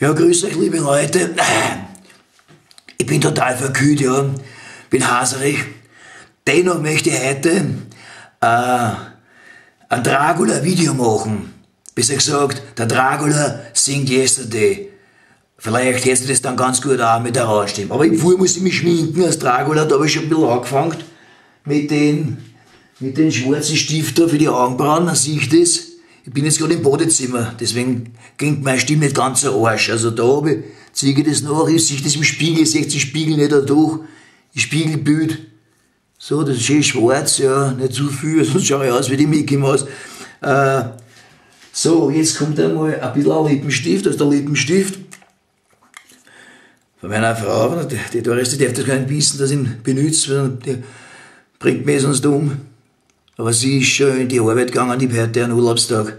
Ja, grüß euch, liebe Leute. Ich bin total verkühlt, ja. Bin haserig. Dennoch möchte ich heute ein Dracula-Video machen. Besser gesagt, der Dracula singt Yesterday. Vielleicht hättest du das dann ganz gut an mit der Radstimme. Aber vorher muss ich mich schminken als Dracula. Da habe ich schon ein bisschen angefangen mit den schwarzen Stiften für die Augenbrauen. Dann sehe ich das. Ich bin jetzt gerade im Badezimmer, deswegen klingt meine Stimme nicht ganz so arsch. Also da oben ziehe ich das nach, ich sehe das im Spiegel, ich sehe den Spiegel nicht da durch. Das Spiegelbild. So, das ist schön schwarz, ja, nicht zu viel, sonst schaue ich aus wie die Mickey Maus. So, jetzt kommt einmal ein bisschen ein Lippenstift, das ist der Lippenstift von meiner Frau. Die Doris, die darf das gar nicht wissen, dass ich ihn benutze, die bringt mich sonst um. Aber sie ist schon in die Arbeit gegangen, ich habe heute einen Urlaubstag.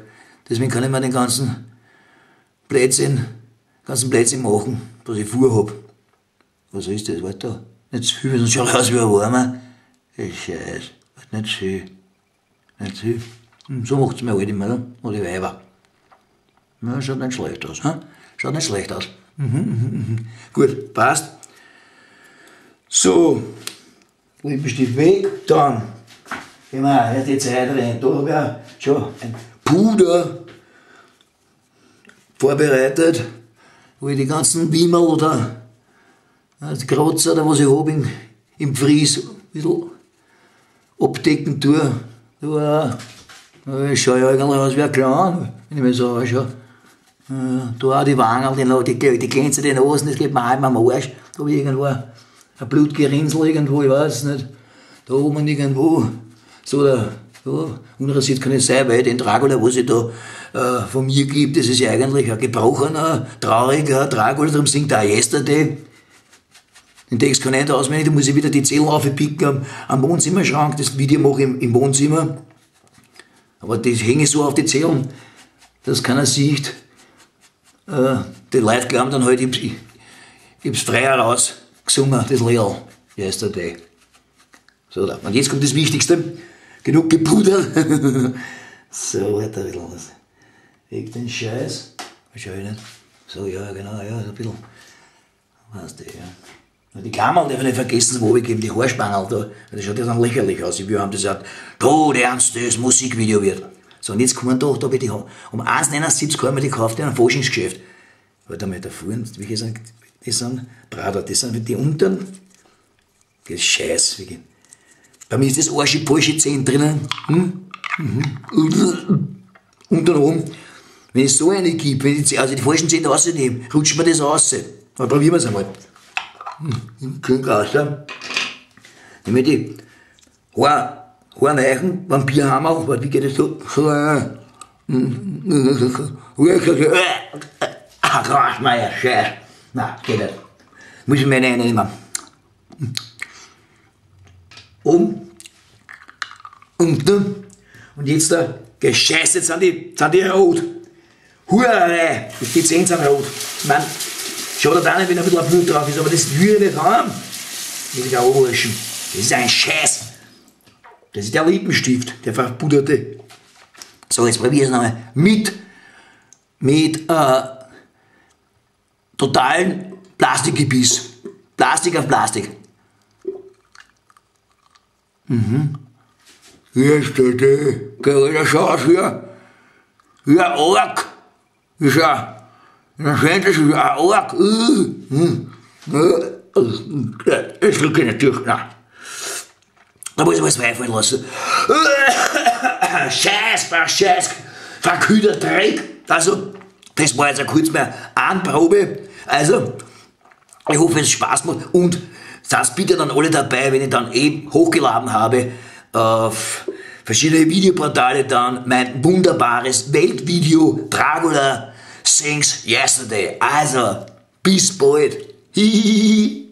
Deswegen kann ich mir den ganzen Blödsinn machen, was ich vorhab. Was ist das? Warte da. Nicht zu viel, sonst schaue ich aus wie ein Warmer. Das ist scheiße. Nicht zu viel. Nicht zu viel. So macht es mir halt immer, oder die Weiber. Ja, schaut nicht schlecht aus. Hm? Schaut nicht schlecht aus. Gut, passt. So, Lippenstift weg, dann gehen wir die Zeit rein. Da habe ich auch schon ein Puder vorbereitet, wo ich die ganzen Wimmel oder die Kratzer, oder was ich habe im Fries, ein bisschen abdecken tue. Ich schaue ja eigentlich aus wie ein Clown, wenn ich mir so anschaue. Da auch die Wangen, die glänzen die Nasen, das geht mir auch immer am Arsch. Da habe ich irgendwo ein Blutgerinnsel irgendwo, ich weiß es nicht. Da oben irgendwo. So, da andererseits kann es sein, weil den Dracula, was es da von mir gibt, das ist ja eigentlich ein gebrochener, trauriger Dracula, darum singt er auch Yesterday. Den Text kann ich nicht auswendig, da muss ich wieder die Zellen aufpicken am Wohnzimmerschrank, das Video mache ich im Wohnzimmer. Aber das hänge ich so auf die Zellen, dass keiner sieht. Die Leute glauben dann halt, ich hab's frei heraus gesungen, das Lied, Yesterday. So, und jetzt kommt das Wichtigste. Genug gepudert. So, warte ein bisschen was. Weg den Scheiß. Schau ich nicht. So, ja, genau, ja, so ein bisschen. Weißt du, ja. Die Klammer darf ich nicht vergessen, wo ich geben, die Haarspangerl da. Das schaut ja dann lächerlich aus. Wir haben gesagt, todernst, Musikvideo wird. So, und jetzt kommen doch da bitte um 1,79 haben wir die gekauft in einem Faschingsgeschäft. Warte mal, da vorne, wie gesagt, das sind Prater, das sind die unteren. Das ist Scheiß, wie gehen. Bei mir ist das Arschi-Polschi-10 drinnen. Und dann oben. Wenn es so eine gibt, wenn ich also die falschen Zähne rausnehme, rutscht mir das raus. Dann probieren wir es einmal. Klingt raus. Nehme ich die Haarneichen, Vampirhammer, wie geht das so? Ach, Meier, Scheiß. Nein, geht nicht. Muss ich mir eine nehmen. Unten. Und jetzt da, gescheißt, jetzt sind die rot. Hurerei, die Zähne sind rot. Ich meine, schaut auch nicht, wenn ein bisschen Blut drauf ist, aber das will ich nicht haben. Will ich auch anwaschen. Das ist ein Scheiß. Das ist der Lippenstift, der verpuderte. So, jetzt probier ich es nochmal. Mit totalen Plastikgebiss. Plastik auf Plastik. Yesterday. Alter, schau aus wie ein Ork. Ist ja schön, das ist ein Ork. Das drücke ich nicht durch. Nein. Da muss ich was freifallen lassen. Scheiß, verkühlter Dreck. Also, das war jetzt eine kurz mehr Anprobe. Also, ich hoffe, es Spaß macht. Und seid bitte dann alle dabei, wenn ich dann hochgeladen habe auf verschiedene Videoportale dann mein wunderbares Weltvideo Dracula Sings Yesterday. Also, bis bald. Hihihi.